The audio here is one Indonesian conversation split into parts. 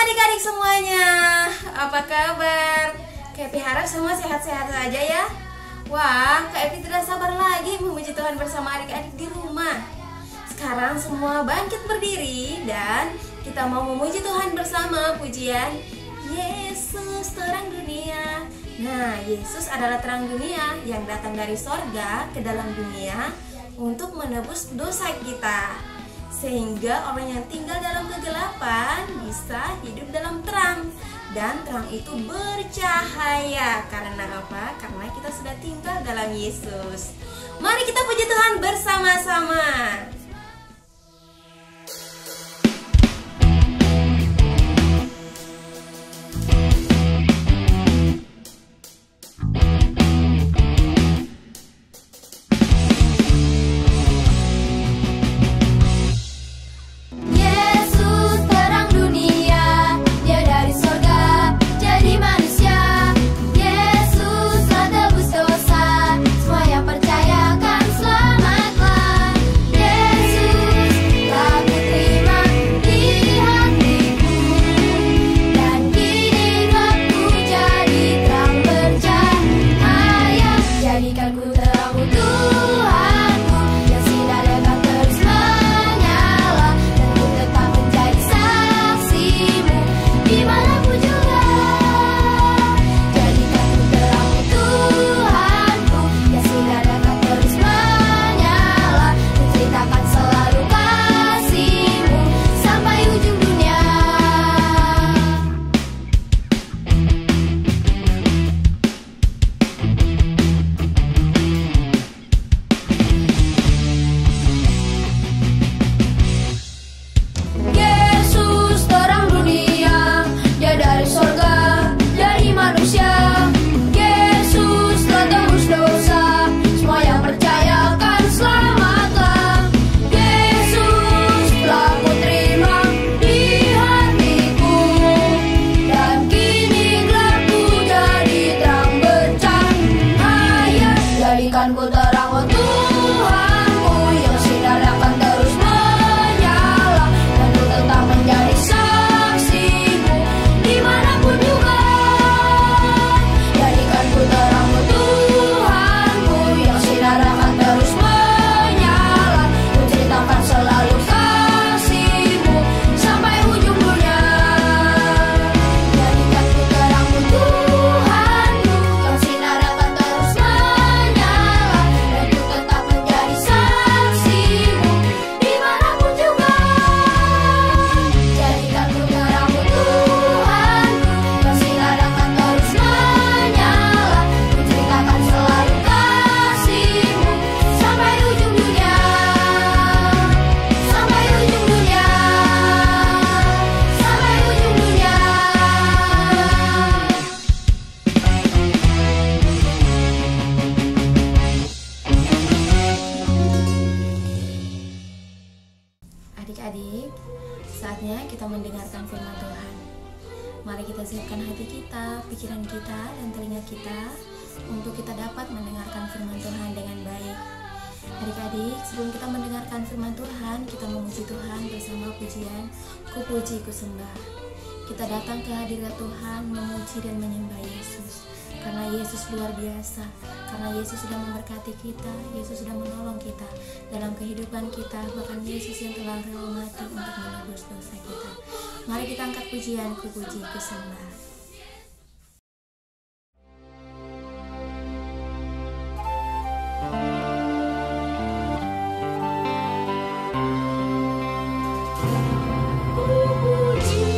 adik-adik semuanya, apa kabar? Kak Epi harap semua sehat-sehat saja ya. Wah, Kak Epi tidak sabar lagi memuji Tuhan bersama adik-adik di rumah. Sekarang semua bangkit berdiri dan kita mau memuji Tuhan bersama pujian Yesus terang dunia. Nah, Yesus adalah terang dunia yang datang dari sorga ke dalam dunia untuk menebus dosa kita, sehingga orang yang tinggal dalam kegelapan bisa hidup dalam terang. Dan terang itu bercahaya. Karena apa? Karena kita sudah tinggal dalam Yesus. Mari kita puji Tuhan bersama-sama. Adik-adik, saatnya kita mendengarkan firman Tuhan. Mari kita siapkan hati kita, pikiran kita, dan telinga kita untuk kita dapat mendengarkan firman Tuhan dengan baik. Adik-adik, sebelum kita mendengarkan firman Tuhan, kita memuji Tuhan bersama pujian Ku Puji Ku Sembah. Kita datang ke hadirat Tuhan memuji dan menyembah Yesus. Karena Yesus luar biasa, karena Yesus sudah memberkati kita, Yesus sudah menolong kita dalam kehidupan kita, bahkan Yesus yang telah rela mati untuk menebus dosa kita. Mari kita angkat pujian, Ku Puji Ku Sembah. Puji,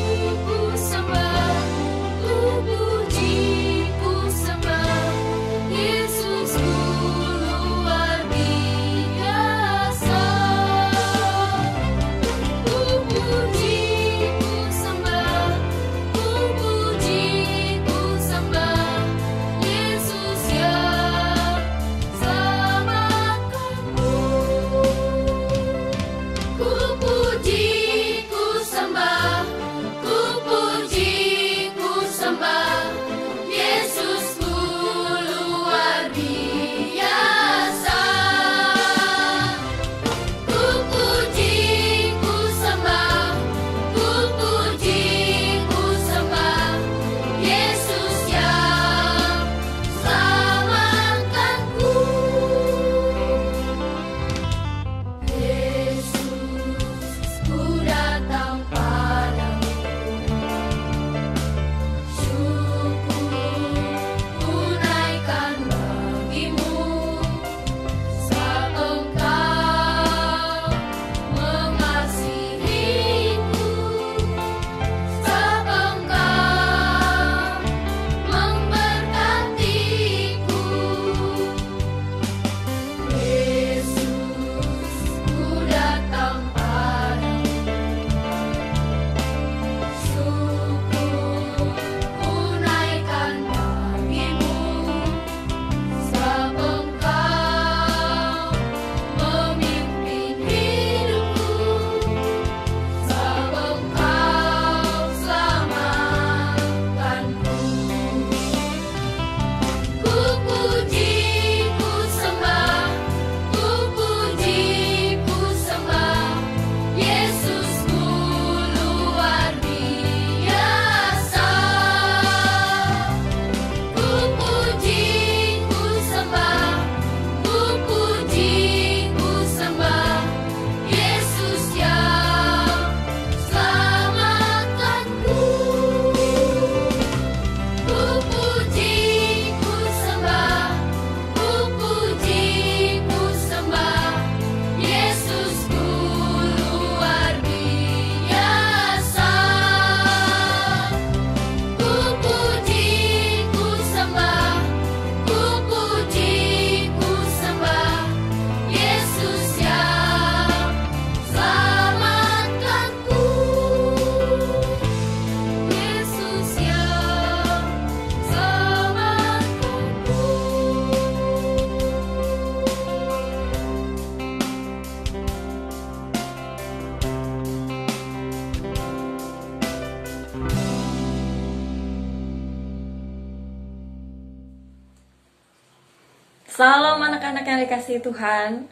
Salam anak-anak yang dikasihi Tuhan.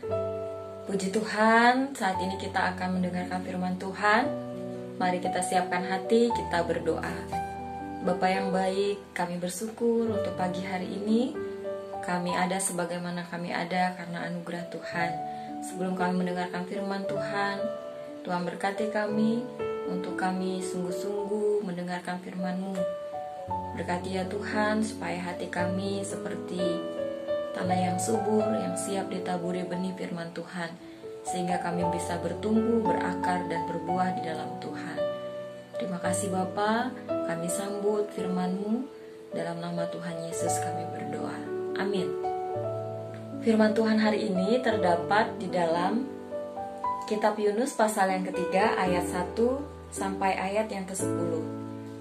Puji Tuhan, saat ini kita akan mendengarkan firman Tuhan. Mari kita siapkan hati, kita berdoa. Bapa yang baik, kami bersyukur untuk pagi hari ini. Kami ada sebagaimana kami ada karena anugerah Tuhan. Sebelum kami mendengarkan firman Tuhan, Tuhan berkati kami untuk kami sungguh-sungguh mendengarkan firman-Mu. Berkati ya Tuhan, supaya hati kami seperti tanah yang subur, yang siap ditaburi benih firman Tuhan, sehingga kami bisa bertumbuh, berakar, dan berbuah di dalam Tuhan. Terima kasih Bapa, kami sambut firman-Mu, dalam nama Tuhan Yesus kami berdoa. Amin. Firman Tuhan hari ini terdapat di dalam Kitab Yunus pasal yang ketiga, ayat 1 sampai ayat yang ke-10.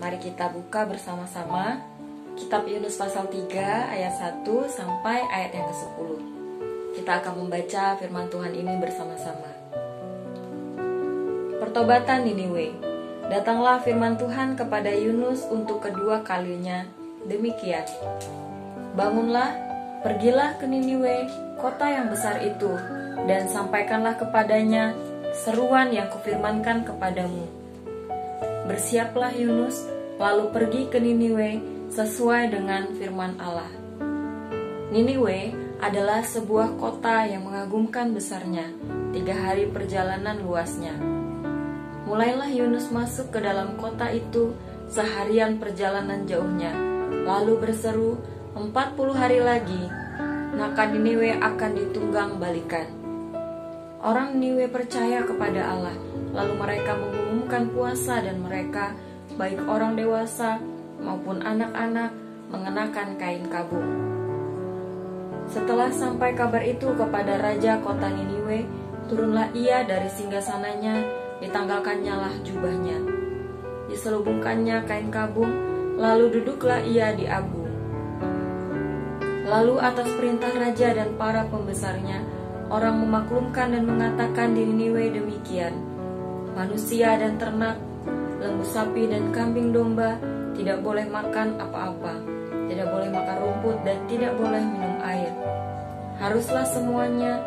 Mari kita buka bersama-sama Kitab Yunus pasal 3 ayat 1 sampai ayat yang ke-10. Kita akan membaca firman Tuhan ini bersama-sama. Pertobatan Niniwe. Datanglah firman Tuhan kepada Yunus untuk kedua kalinya. Demikian. Bangunlah, pergilah ke Niniwe, kota yang besar itu, dan sampaikanlah kepadanya seruan yang kufirmankan kepadamu. Bersiaplah Yunus, lalu pergi ke Niniwe sesuai dengan firman Allah. Niniwe adalah sebuah kota yang mengagumkan besarnya, 3 hari perjalanan luasnya. Mulailah Yunus masuk ke dalam kota itu seharian perjalanan jauhnya, lalu berseru, 40 hari lagi, maka Niniwe akan ditunggang balikan. Orang Niniwe percaya kepada Allah, lalu mereka mengumumkan puasa dan mereka, baik orang dewasa maupun anak-anak, mengenakan kain kabung. Setelah sampai kabar itu kepada raja kota Niniwe, turunlah ia dari singgasananya, ditanggalkannya lah jubahnya, diselubungkannya kain kabung, lalu duduklah ia di abu. Lalu atas perintah raja dan para pembesarnya, orang memaklumkan dan mengatakan di Niniwe demikian, manusia dan ternak, lembu sapi dan kambing domba, tidak boleh makan apa-apa, tidak boleh makan rumput, dan tidak boleh minum air. Haruslah semuanya,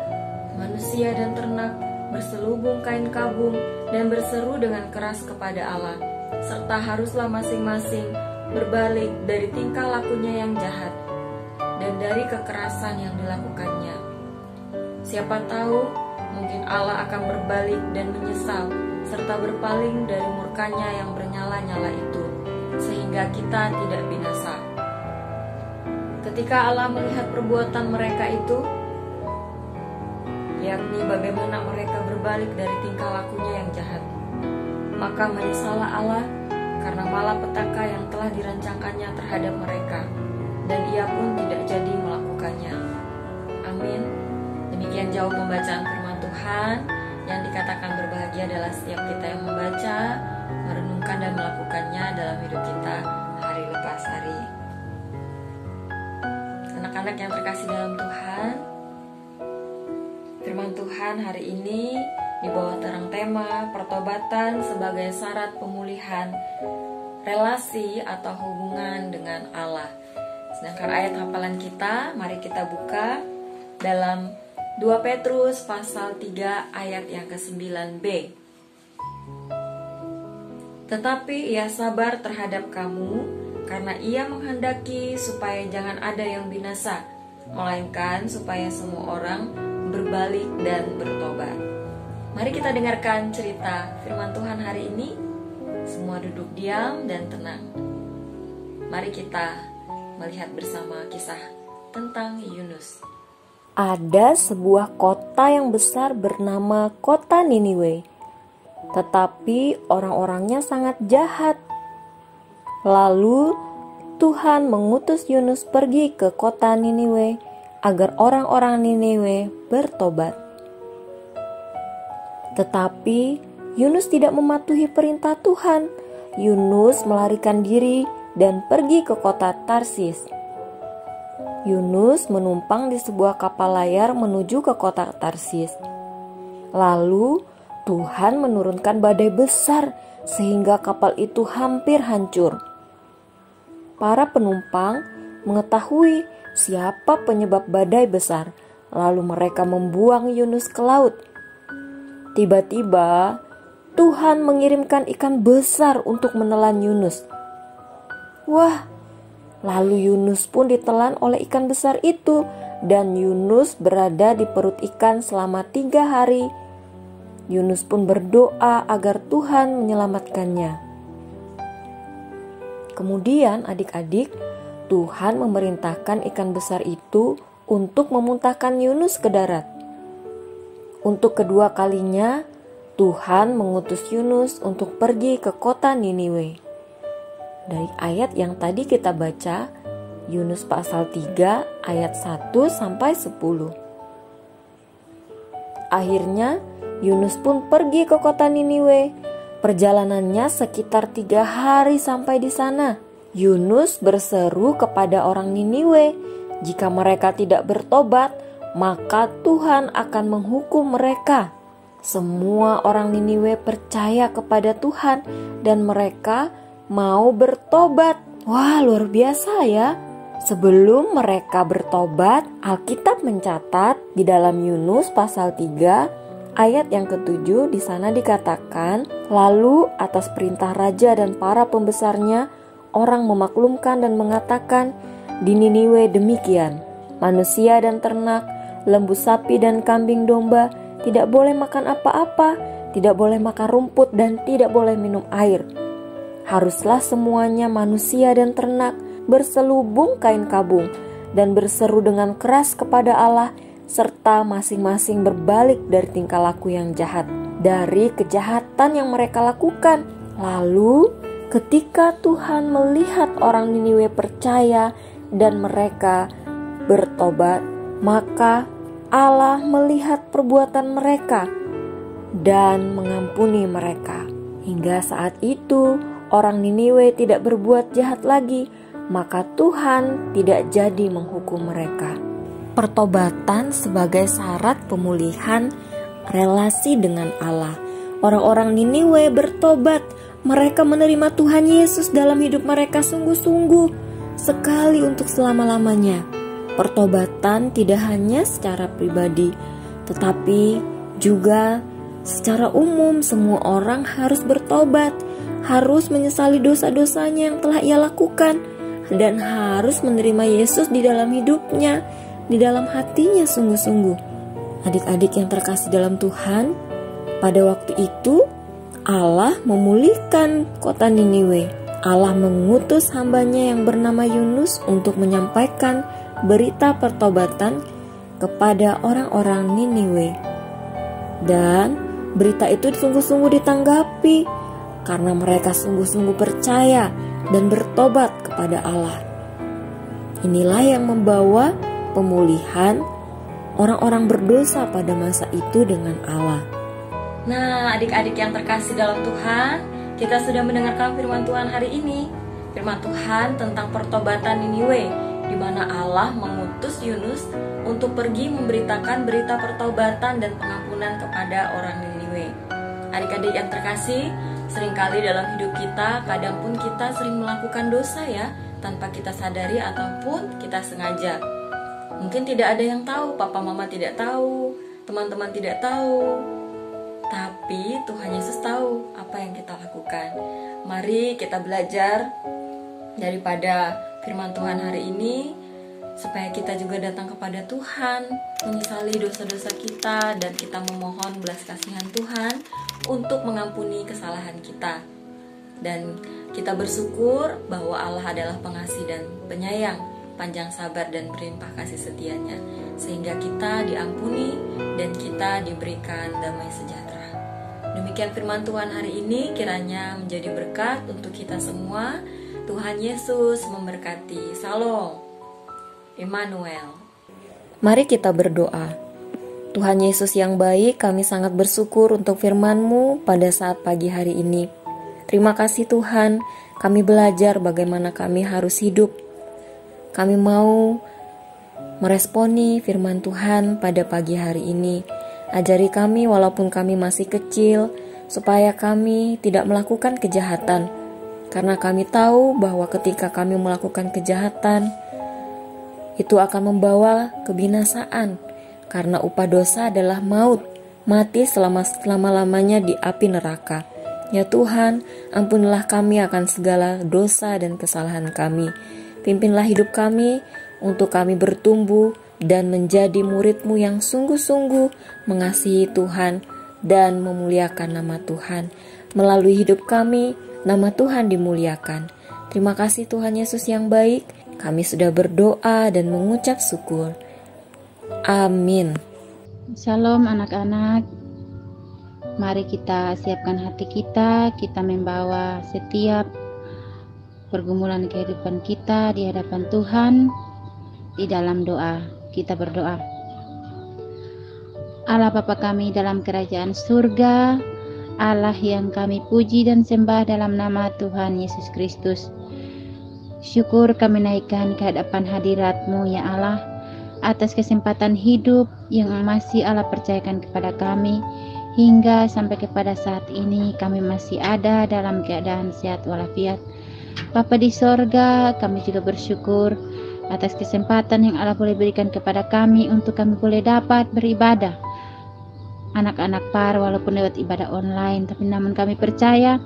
manusia dan ternak, berselubung kain kabung dan berseru dengan keras kepada Allah, serta haruslah masing-masing berbalik dari tingkah lakunya yang jahat dan dari kekerasan yang dilakukannya. Siapa tahu, mungkin Allah akan berbalik dan menyesal, serta berpaling dari murkanya yang bernyala-nyala itu, sehingga kita tidak binasa. Ketika Allah melihat perbuatan mereka itu, yakni bagaimana mereka berbalik dari tingkah lakunya yang jahat, maka menyesallah Allah karena malapetaka yang telah dirancangkannya terhadap mereka, dan ia pun tidak jadi melakukannya. Amin. Demikian jauh pembacaan firman Tuhan. Yang dikatakan berbahagia adalah setiap kita yang membaca, merenungkan dan melakukannya dalam hidup kita hari lepas hari. Anak-anak yang terkasih dalam Tuhan, firman Tuhan hari ini di bawah terang tema pertobatan sebagai syarat pemulihan relasi atau hubungan dengan Allah. Sedangkan ayat hafalan kita, mari kita buka dalam 2 Petrus pasal 3 ayat yang ke-9b. Tetapi ia sabar terhadap kamu, karena ia menghendaki supaya jangan ada yang binasa, melainkan supaya semua orang berbalik dan bertobat. Mari kita dengarkan cerita firman Tuhan hari ini. Semua duduk diam dan tenang. Mari kita melihat bersama kisah tentang Yunus. Ada sebuah kota yang besar bernama kota Niniwe, tetapi orang-orangnya sangat jahat. Lalu Tuhan mengutus Yunus pergi ke kota Niniwe agar orang-orang Niniwe bertobat. Tetapi Yunus tidak mematuhi perintah Tuhan. Yunus melarikan diri dan pergi ke kota Tarsis. Yunus menumpang di sebuah kapal layar menuju ke kota Tarsis. Lalu Tuhan menurunkan badai besar sehingga kapal itu hampir hancur. Para penumpang mengetahui siapa penyebab badai besar. Lalu mereka membuang Yunus ke laut. Tiba-tiba Tuhan mengirimkan ikan besar untuk menelan Yunus. Wah, lalu Yunus pun ditelan oleh ikan besar itu, dan Yunus berada di perut ikan selama 3 hari. Yunus pun berdoa agar Tuhan menyelamatkannya. Kemudian adik-adik, Tuhan memerintahkan ikan besar itu untuk memuntahkan Yunus ke darat. Untuk kedua kalinya, Tuhan mengutus Yunus untuk pergi ke kota Niniwe. Dari ayat yang tadi kita baca, Yunus pasal 3 ayat 1 sampai 10. Akhirnya Yunus pun pergi ke kota Niniwe. Perjalanannya sekitar 3 hari sampai di sana. Yunus berseru kepada orang Niniwe, jika mereka tidak bertobat, maka Tuhan akan menghukum mereka. Semua orang Niniwe percaya kepada Tuhan dan mereka mau bertobat. Wah, luar biasa ya. Sebelum mereka bertobat, Alkitab mencatat di dalam Yunus pasal 3 ayat yang ke-7 di sana dikatakan, lalu atas perintah raja dan para pembesarnya, orang memaklumkan dan mengatakan, di Niniwe demikian, manusia dan ternak, lembu sapi dan kambing domba tidak boleh makan apa-apa, tidak boleh makan rumput dan tidak boleh minum air. Haruslah semuanya manusia dan ternak berselubung kain kabung dan berseru dengan keras kepada Allah, serta masing-masing berbalik dari tingkah laku yang jahat, dari kejahatan yang mereka lakukan. Lalu ketika Tuhan melihat orang Niniwe percaya dan mereka bertobat, maka Allah melihat perbuatan mereka dan mengampuni mereka. Hingga saat itu orang Niniwe tidak berbuat jahat lagi, maka Tuhan tidak jadi menghukum mereka. Pertobatan sebagai syarat pemulihan relasi dengan Allah. Orang-orang Niniwe bertobat, mereka menerima Tuhan Yesus dalam hidup mereka sungguh-sungguh, sekali untuk selama-lamanya. Pertobatan tidak hanya secara pribadi, tetapi juga secara umum semua orang harus bertobat, harus menyesali dosa-dosanya yang telah ia lakukan, dan harus menerima Yesus di dalam hidupnya, di dalam hatinya sungguh-sungguh. Adik-adik yang terkasih dalam Tuhan, pada waktu itu Allah memulihkan kota Niniwe. Allah mengutus hambanya yang bernama Yunus untuk menyampaikan berita pertobatan kepada orang-orang Niniwe. Dan berita itu sungguh-sungguh ditanggapi karena mereka sungguh-sungguh percaya dan bertobat kepada Allah. Inilah yang membawa pemulihan orang-orang berdosa pada masa itu dengan Allah. Nah, adik-adik yang terkasih dalam Tuhan, kita sudah mendengarkan firman Tuhan hari ini. Firman Tuhan tentang pertobatan Niniwe, di mana Allah mengutus Yunus untuk pergi memberitakan berita pertobatan dan pengampunan kepada orang Niniwe. Adik-adik yang terkasih, seringkali dalam hidup kita, kadang pun kita sering melakukan dosa ya, tanpa kita sadari ataupun kita sengaja. Mungkin tidak ada yang tahu, papa mama tidak tahu, teman-teman tidak tahu, tapi Tuhan Yesus tahu apa yang kita lakukan. Mari kita belajar daripada firman Tuhan hari ini, supaya kita juga datang kepada Tuhan, menyesali dosa-dosa kita, dan kita memohon belas kasihan Tuhan untuk mengampuni kesalahan kita. Dan kita bersyukur bahwa Allah adalah pengasih dan penyayang, panjang sabar dan berlimpah kasih setianya, sehingga kita diampuni dan kita diberikan damai sejahtera. Demikian firman Tuhan hari ini, kiranya menjadi berkat untuk kita semua. Tuhan Yesus memberkati. Shalom. Immanuel. Mari kita berdoa. Tuhan Yesus yang baik, kami sangat bersyukur untuk firman-Mu pada saat pagi hari ini. Terima kasih Tuhan, kami belajar bagaimana kami harus hidup. Kami mau meresponi firman Tuhan pada pagi hari ini. Ajari kami walaupun kami masih kecil, supaya kami tidak melakukan kejahatan. Karena kami tahu bahwa ketika kami melakukan kejahatan, itu akan membawa kebinasaan, karena upah dosa adalah maut, mati selama-lamanya di api neraka. Ya Tuhan, ampunilah kami akan segala dosa dan kesalahan kami. Pimpinlah hidup kami untuk kami bertumbuh dan menjadi murid-Mu yang sungguh-sungguh mengasihi Tuhan dan memuliakan nama Tuhan. Melalui hidup kami, nama Tuhan dimuliakan. Terima kasih Tuhan Yesus yang baik. Kami sudah berdoa dan mengucap syukur. Amin. Shalom anak-anak. Mari kita siapkan hati kita membawa setiap pergumulan kehidupan kita di hadapan Tuhan. Di dalam doa, kita berdoa. Allah Bapa kami dalam kerajaan surga, Allah yang kami puji dan sembah dalam nama Tuhan Yesus Kristus. Syukur kami naikkan ke hadapan hadirat-Mu ya Allah, atas kesempatan hidup yang masih Allah percayakan kepada kami. Hingga sampai kepada saat ini kami masih ada dalam keadaan sehat walafiat. Bapa di sorga, kami juga bersyukur atas kesempatan yang Allah boleh berikan kepada kami untuk kami boleh dapat beribadah. Anak-anak par walaupun lewat ibadah online, tapi namun kami percaya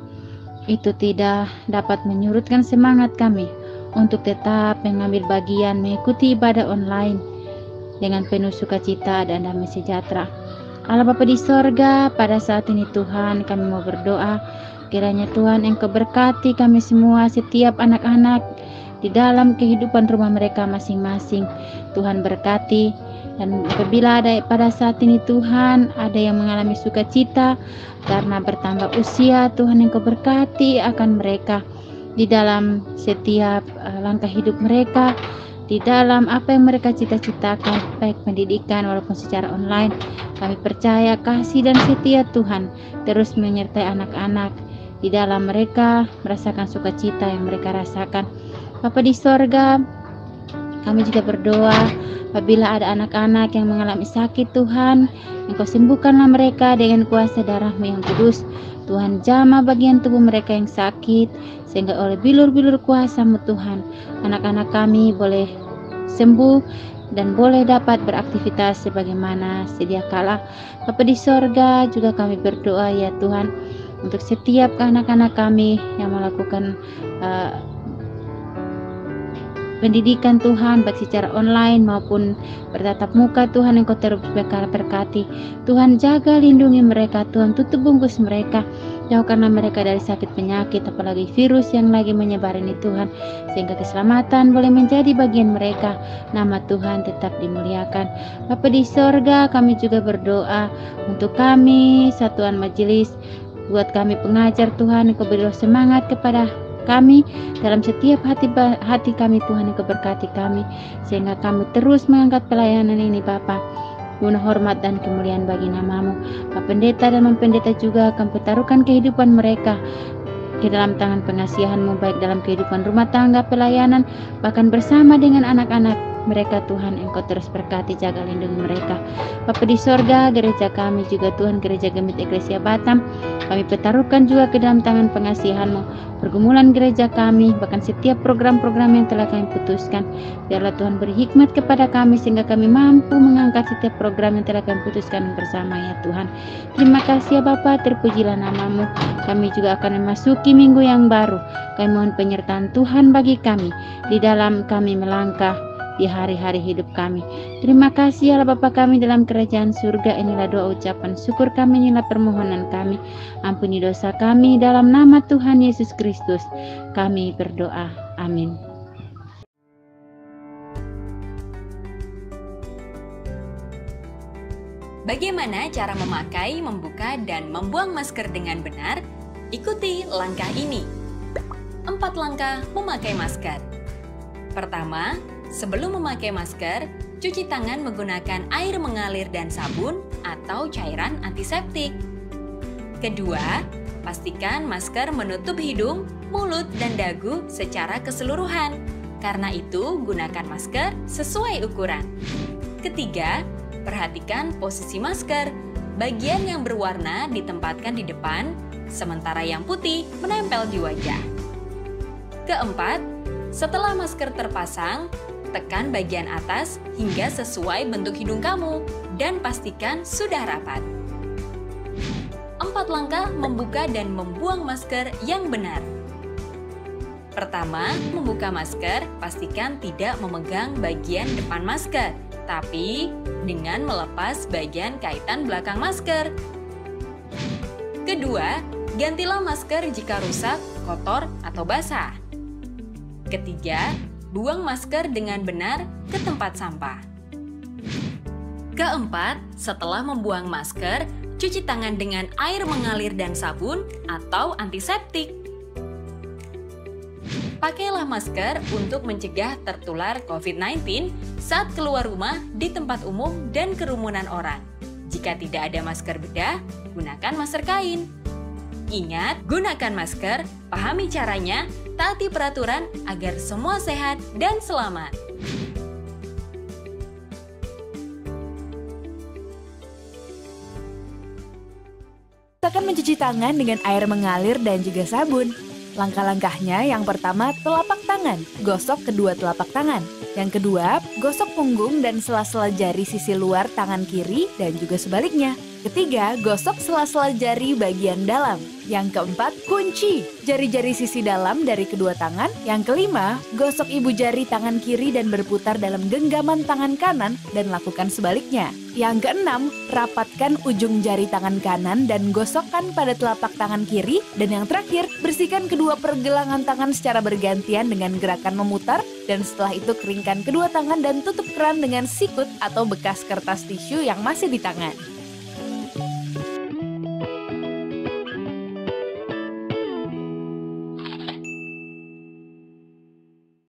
itu tidak dapat menyurutkan semangat kami untuk tetap mengambil bagian mengikuti ibadah online dengan penuh sukacita dan damai sejahtera. Allah Bapa di sorga, pada saat ini Tuhan kami mau berdoa, kiranya Tuhan Engkau berkati kami semua, setiap anak-anak di dalam kehidupan rumah mereka masing-masing. Tuhan berkati, dan apabila ada pada saat ini Tuhan ada yang mengalami sukacita karena bertambah usia, Tuhan Engkau berkati akan mereka di dalam setiap langkah hidup mereka, di dalam apa yang mereka cita-citakan, baik pendidikan walaupun secara online. Kami percaya kasih dan setia Tuhan terus menyertai anak-anak di dalam mereka merasakan sukacita yang mereka rasakan. Bapa di sorga, kami juga berdoa apabila ada anak-anak yang mengalami sakit Tuhan, Engkau sembuhkanlah mereka dengan kuasa darah-Mu yang kudus. Tuhan jamah bagian tubuh mereka yang sakit, sehingga oleh bilur-bilur kuasa-Mu Tuhan, anak-anak kami boleh sembuh dan boleh dapat beraktivitas sebagaimana sedia kala. Bapa di sorga, juga kami berdoa ya Tuhan untuk setiap anak-anak kami yang melakukan pendidikan Tuhan, baik secara online maupun bertatap muka. Tuhan Engkau terus berkati. Tuhan jaga lindungi mereka, Tuhan tutup bungkus mereka, jauhkanlah mereka dari sakit penyakit, apalagi virus yang lagi menyebar ini Tuhan, sehingga keselamatan boleh menjadi bagian mereka. Nama Tuhan tetap dimuliakan. Bapa di sorga, kami juga berdoa untuk kami satuan majelis, buat kami pengajar Tuhan, Engkau beri semangat kepada kami dalam setiap hati kami Tuhan, Engkau berkati kami sehingga kami terus mengangkat pelayanan ini Bapa, guna hormat dan kemuliaan bagi nama-Mu. Pak Pendeta dan Mempendeta juga akan pertaruhkan kehidupan mereka ke dalam tangan pengasihan-Mu, baik dalam kehidupan rumah tangga, pelayanan, bahkan bersama dengan anak-anak mereka Tuhan. Engkau terus berkati, jaga lindungi mereka. Bapa di sorga, gereja kami juga Tuhan, Gereja Gemit Eklesia Batam, kami pertaruhkan juga ke dalam tangan pengasihan-Mu, pergumulan gereja kami, bahkan setiap program-program yang telah kami putuskan. Biarlah Tuhan beri hikmat kepada kami sehingga kami mampu mengangkat setiap program yang telah kami putuskan bersama ya Tuhan. Terima kasih ya Bapa, terpujilah nama-Mu. Kami juga akan memasuki minggu yang baru. Kami mohon penyertaan Tuhan bagi kami di dalam kami melangkah di hari-hari hidup kami. Terima kasih Allah Bapa kami dalam kerajaan surga. Inilah doa ucapan syukur kami, inilah permohonan kami. Ampuni dosa kami dalam nama Tuhan Yesus Kristus. Kami berdoa. Amin. Bagaimana cara memakai, membuka, dan membuang masker dengan benar? Ikuti langkah ini. 4 langkah memakai masker. Pertama, sebelum memakai masker, cuci tangan menggunakan air mengalir dan sabun atau cairan antiseptik. Kedua, pastikan masker menutup hidung, mulut, dan dagu secara keseluruhan. Karena itu, gunakan masker sesuai ukuran. Ketiga, perhatikan posisi masker. Bagian yang berwarna ditempatkan di depan, sementara yang putih menempel di wajah. Keempat, setelah masker terpasang, tekan bagian atas hingga sesuai bentuk hidung kamu dan pastikan sudah rapat. 4 langkah membuka dan membuang masker yang benar. Pertama, membuka masker, pastikan tidak memegang bagian depan masker, tapi dengan melepas bagian kaitan belakang masker. Kedua, gantilah masker jika rusak, kotor, atau basah. Ketiga, buang masker dengan benar ke tempat sampah. Keempat, setelah membuang masker, cuci tangan dengan air mengalir dan sabun atau antiseptik. Pakailah masker untuk mencegah tertular COVID-19 saat keluar rumah di tempat umum dan kerumunan orang. Jika tidak ada masker bedah, gunakan masker kain. Ingat, gunakan masker, pahami caranya, taati peraturan agar semua sehat dan selamat. Usahakan mencuci tangan dengan air mengalir dan juga sabun. Langkah-langkahnya yang pertama, telapak tangan, gosok kedua telapak tangan. Yang kedua, gosok punggung dan sela-sela jari sisi luar tangan kiri dan juga sebaliknya. Ketiga, gosok sela-sela jari bagian dalam. Yang keempat, kunci jari-jari sisi dalam dari kedua tangan. Yang kelima, gosok ibu jari tangan kiri dan berputar dalam genggaman tangan kanan dan lakukan sebaliknya. Yang keenam, rapatkan ujung jari tangan kanan dan gosokkan pada telapak tangan kiri. Dan yang terakhir, bersihkan kedua pergelangan tangan secara bergantian dengan gerakan memutar. Dan setelah itu keringkan kedua tangan dan tutup keran dengan sikut atau bekas kertas tisu yang masih di tangan.